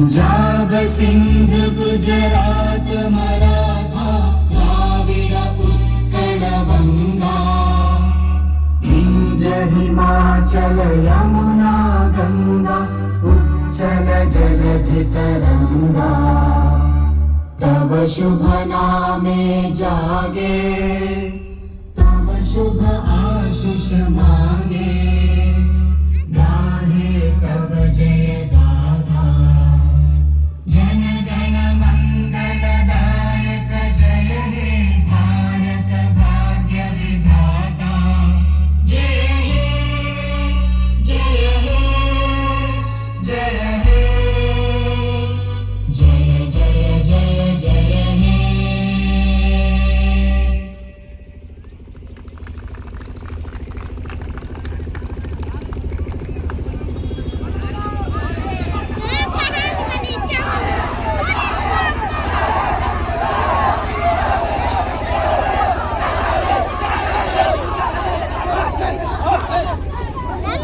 पंजाब सिंध गुजरात मराठा द्राविड उत्कल वंगा विंध्य हिमाचल यमुना गंगा उच्चल जलधि तरंगा तव शुभ नामे जागे तव शुभ आशीष मांगे